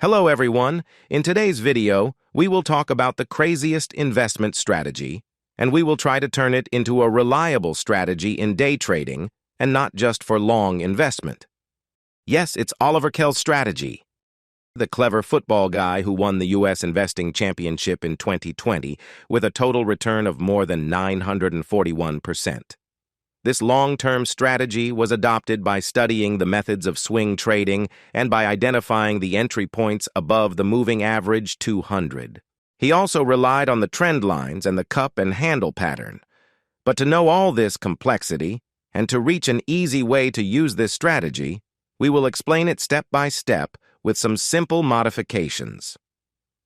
Hello everyone. In today's video, we will talk about the craziest investment strategy, and we will try to turn it into a reliable strategy in day trading and not just for long investment. Yes, it's Oliver Kell's strategy, the clever football guy who won the U.S. Investing Championship in 2020 with a total return of more than 941%. This long-term strategy was adopted by studying the methods of swing trading and by identifying the entry points above the moving average 200. He also relied on the trend lines and the cup and handle pattern. But to know all this complexity and to reach an easy way to use this strategy, we will explain it step by step with some simple modifications.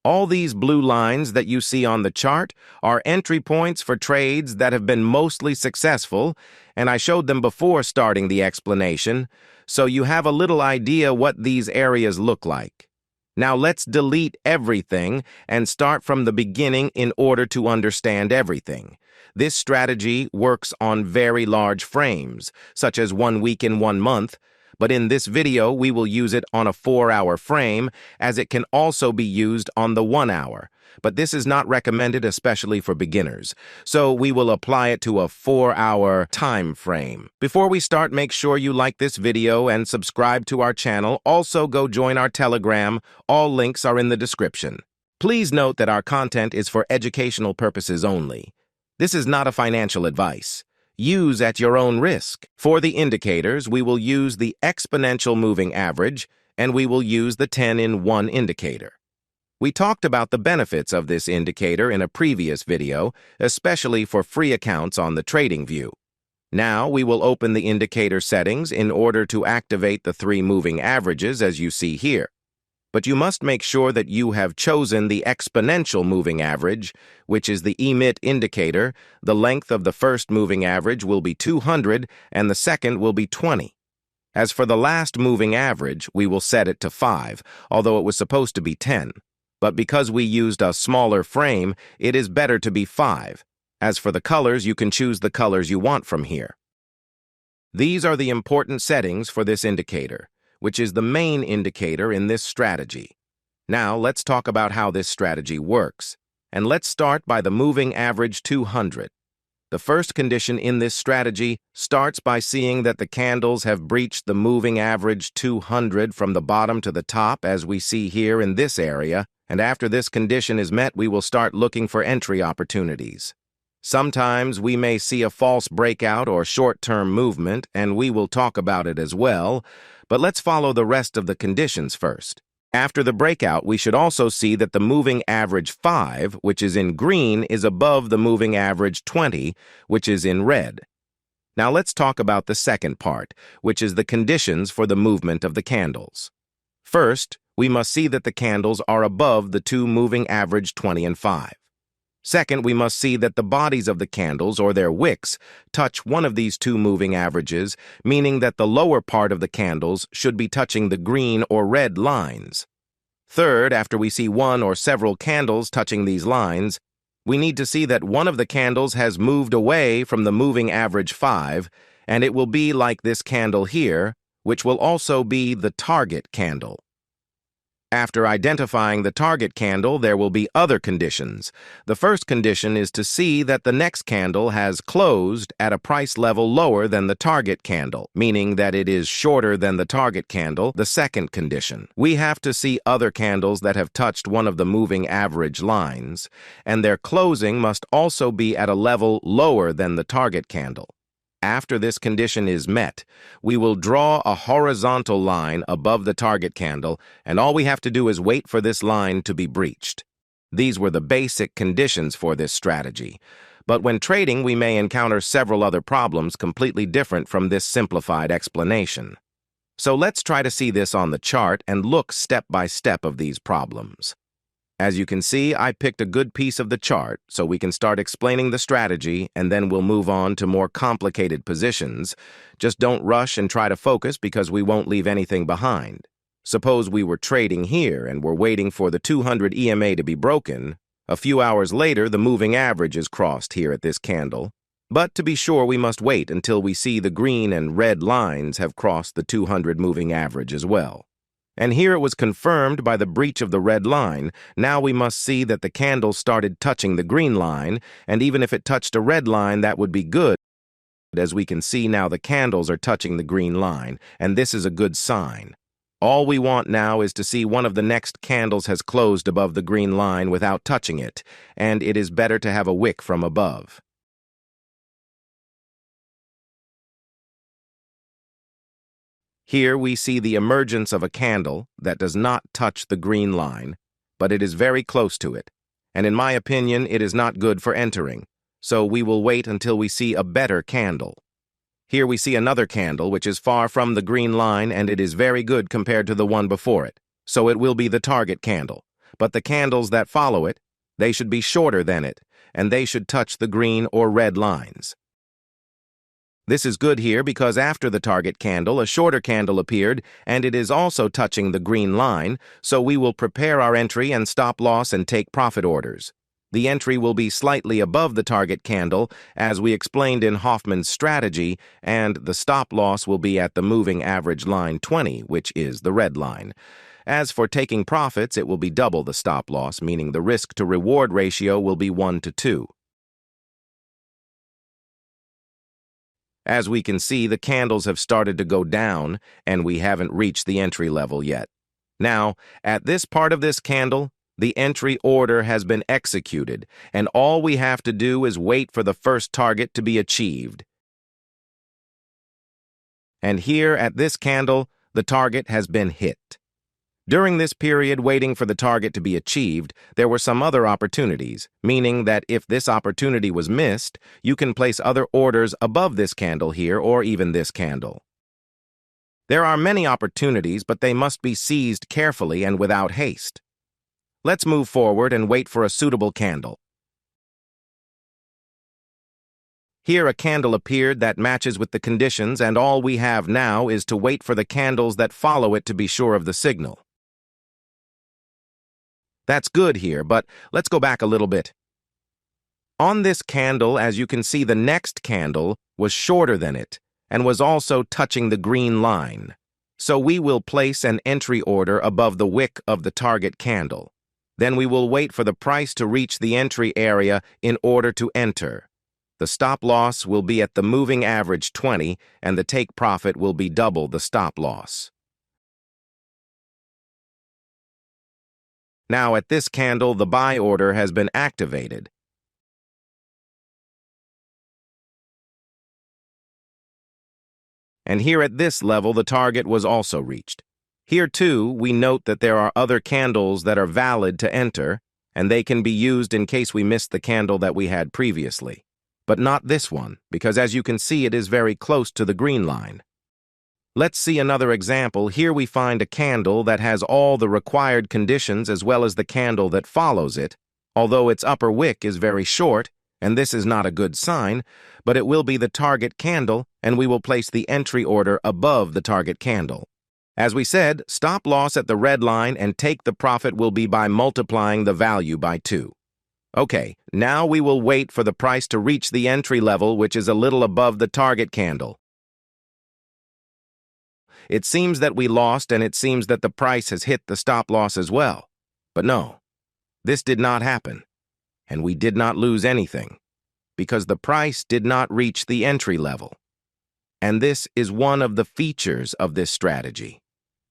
All these blue lines that you see on the chart are entry points for trades that have been mostly successful, and I showed them before starting the explanation, so you have a little idea what these areas look like. Now let's delete everything and start from the beginning in order to understand everything. This strategy works on very large frames, such as 1 week and 1 month, but in this video we will use it on a 4-hour frame, as it can also be used on the 1 hour. But this is not recommended, especially for beginners, so we will apply it to a 4-hour time frame. Before we start, make sure you like this video and subscribe to our channel. Also, go join our Telegram. All links are in the description. Please note that our content is for educational purposes only. This is not a financial advice. Use at your own risk. For the indicators, we will use the exponential moving average, and we will use the 10-in-1 indicator. We talked about the benefits of this indicator in a previous video, especially for free accounts on the TradingView. Now we will open the indicator settings in order to activate the 3 moving averages as you see here. But you must make sure that you have chosen the exponential moving average, which is the emit indicator. The length of the first moving average will be 200 and the second will be 20. As for the last moving average, we will set it to 5, although it was supposed to be 10. But because we used a smaller frame, it is better to be 5. As for the colors, you can choose the colors you want from here. These are the important settings for this indicator, which is the main indicator in this strategy. Now, let's talk about how this strategy works. And let's start by the moving average 200. The first condition in this strategy starts by seeing that the candles have breached the moving average 200 from the bottom to the top, as we see here in this area, and after this condition is met, we will start looking for entry opportunities. Sometimes we may see a false breakout or short-term movement, and we will talk about it as well, but let's follow the rest of the conditions first. After the breakout, we should also see that the moving average 5, which is in green, is above the moving average 20, which is in red. Now let's talk about the second part, which is the conditions for the movement of the candles. First, we must see that the candles are above the 2 moving average 20 and 5. Second, we must see that the bodies of the candles, or their wicks, touch one of these 2 moving averages, meaning that the lower part of the candles should be touching the green or red lines. Third, after we see one or several candles touching these lines, we need to see that one of the candles has moved away from the moving average 5, and it will be like this candle here, which will also be the target candle. After identifying the target candle, there will be other conditions. The first condition is to see that the next candle has closed at a price level lower than the target candle, meaning that it is shorter than the target candle. The second condition, we have to see other candles that have touched one of the moving average lines, and their closing must also be at a level lower than the target candle. After this condition is met, we will draw a horizontal line above the target candle, and all we have to do is wait for this line to be breached. These were the basic conditions for this strategy. But when trading, we may encounter several other problems completely different from this simplified explanation. So let's try to see this on the chart and look step by step of these problems. As you can see, I picked a good piece of the chart, so we can start explaining the strategy, and then we'll move on to more complicated positions. Just don't rush and try to focus, because we won't leave anything behind. Suppose we were trading here and were waiting for the 200 EMA to be broken. A few hours later, the moving average is crossed here at this candle. But to be sure, we must wait until we see the green and red lines have crossed the 200 moving average as well. And here it was confirmed by the breach of the red line. Now we must see that the candle started touching the green line, and even if it touched a red line, that would be good. As we can see now, the candles are touching the green line, and this is a good sign. All we want now is to see one of the next candles has closed above the green line without touching it, and it is better to have a wick from above. Here we see the emergence of a candle that does not touch the green line, but it is very close to it, and in my opinion, it is not good for entering, so we will wait until we see a better candle. Here we see another candle which is far from the green line, and it is very good compared to the one before it, so it will be the target candle. But the candles that follow it, they should be shorter than it, and they should touch the green or red lines. This is good here because after the target candle, a shorter candle appeared, and it is also touching the green line, so we will prepare our entry and stop loss and take profit orders. The entry will be slightly above the target candle, as we explained in Hoffman's strategy, and the stop loss will be at the moving average line 20, which is the red line. As for taking profits, it will be double the stop loss, meaning the risk-to-reward ratio will be 1:2. As we can see, the candles have started to go down, and we haven't reached the entry level yet. Now, at this part of this candle, the entry order has been executed, and all we have to do is wait for the first target to be achieved. And here at this candle, the target has been hit. During this period waiting for the target to be achieved, there were some other opportunities, meaning that if this opportunity was missed, you can place other orders above this candle here or even this candle. There are many opportunities, but they must be seized carefully and without haste. Let's move forward and wait for a suitable candle. Here a candle appeared that matches with the conditions, and all we have now is to wait for the candles that follow it to be sure of the signal. That's good here, but let's go back a little bit. On this candle, as you can see, the next candle was shorter than it and was also touching the green line. So we will place an entry order above the wick of the target candle. Then we will wait for the price to reach the entry area in order to enter. The stop loss will be at the moving average 20, and the take profit will be double the stop loss. Now at this candle, the buy order has been activated. And here at this level, the target was also reached. Here too, we note that there are other candles that are valid to enter, and they can be used in case we missed the candle that we had previously. But not this one, because as you can see, it is very close to the green line. Let's see another example. Here we find a candle that has all the required conditions as well as the candle that follows it, although its upper wick is very short, and this is not a good sign, but it will be the target candle, and we will place the entry order above the target candle. As we said, stop loss at the red line and take the profit will be by multiplying the value by 2. Okay, now we will wait for the price to reach the entry level, which is a little above the target candle. It seems that we lost, and it seems that the price has hit the stop loss as well. But no, this did not happen, and we did not lose anything, because the price did not reach the entry level. And this is one of the features of this strategy.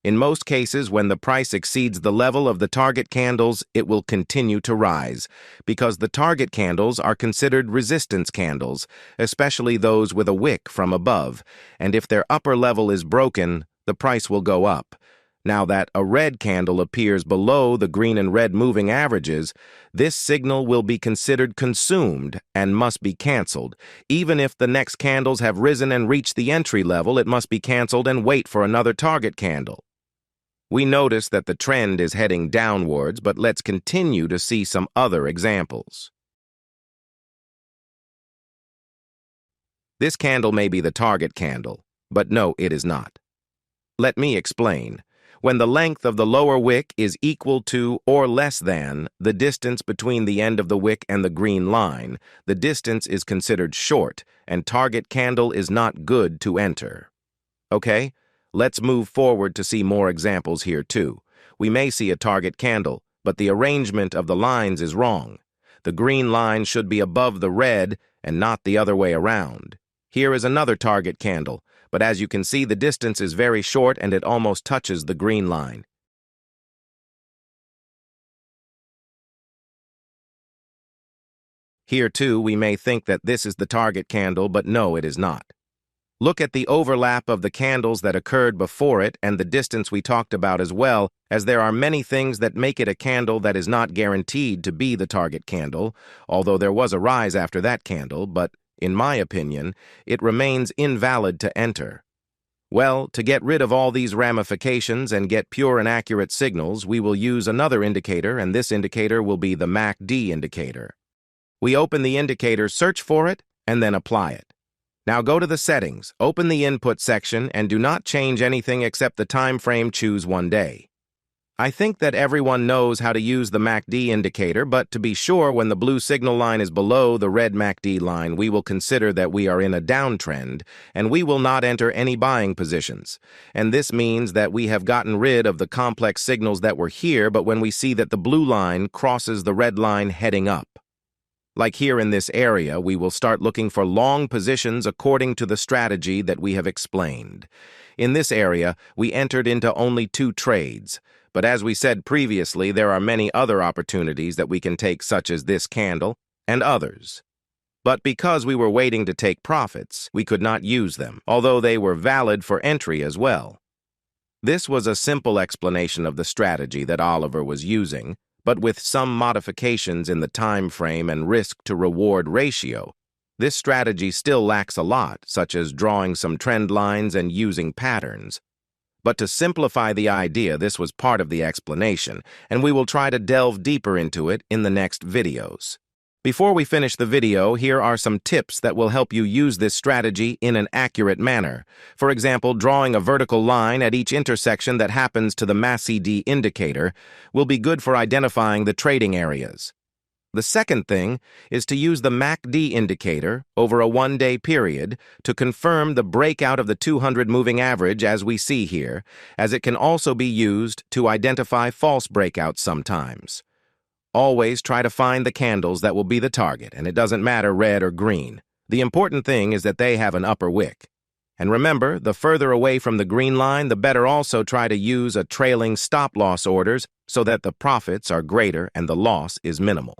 In most cases, when the price exceeds the level of the target candles, it will continue to rise, because the target candles are considered resistance candles, especially those with a wick from above, and if their upper level is broken, the price will go up. Now that a red candle appears below the green and red moving averages, this signal will be considered consumed and must be canceled. Even if the next candles have risen and reached the entry level, it must be canceled and wait for another target candle. We notice that the trend is heading downwards, but let's continue to see some other examples. This candle may be the target candle, but no, it is not. Let me explain. When the length of the lower wick is equal to or less than the distance between the end of the wick and the green line, the distance is considered short, and target candle is not good to enter. Okay? Let's move forward to see more examples here too. We may see a target candle, but the arrangement of the lines is wrong. The green line should be above the red and not the other way around. Here is another target candle, but as you can see, the distance is very short and it almost touches the green line. Here too, we may think that this is the target candle, but no, it is not. Look at the overlap of the candles that occurred before it and the distance we talked about as well, as there are many things that make it a candle that is not guaranteed to be the target candle, although there was a rise after that candle, but, in my opinion, it remains invalid to enter. Well, to get rid of all these ramifications and get pure and accurate signals, we will use another indicator, and this indicator will be the MACD indicator. We open the indicator, search for it, and then apply it. Now go to the settings, open the input section, and do not change anything except the time frame. Choose 1 day. I think that everyone knows how to use the MACD indicator, but to be sure, when the blue signal line is below the red MACD line, we will consider that we are in a downtrend, and we will not enter any buying positions. And this means that we have gotten rid of the complex signals that were here, but when we see that the blue line crosses the red line heading up. Like here in this area, we will start looking for long positions according to the strategy that we have explained. In this area, we entered into only 2 trades, but as we said previously, there are many other opportunities that we can take, such as this candle and others. But because we were waiting to take profits, we could not use them, although they were valid for entry as well. This was a simple explanation of the strategy that Oliver was using, but with some modifications in the time frame and risk-to-reward ratio. This strategy still lacks a lot, such as drawing some trend lines and using patterns. But to simplify the idea, this was part of the explanation, and we will try to delve deeper into it in the next videos. Before we finish the video, here are some tips that will help you use this strategy in an accurate manner. For example, drawing a vertical line at each intersection that happens to the MACD indicator will be good for identifying the trading areas. The second thing is to use the MACD indicator over a 1-day period to confirm the breakout of the 200 moving average as we see here, as it can also be used to identify false breakouts sometimes. Always try to find the candles that will be the target, and it doesn't matter red or green. The important thing is that they have an upper wick. And remember, the further away from the green line, the better. Also try to use a trailing stop-loss orders so that the profits are greater and the loss is minimal.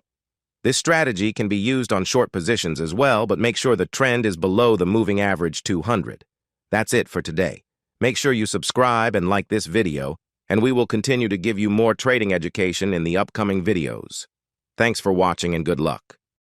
This strategy can be used on short positions as well, but make sure the trend is below the moving average 200. That's it for today. Make sure you subscribe and like this video, and we will continue to give you more trading education in the upcoming videos. Thanks for watching and good luck.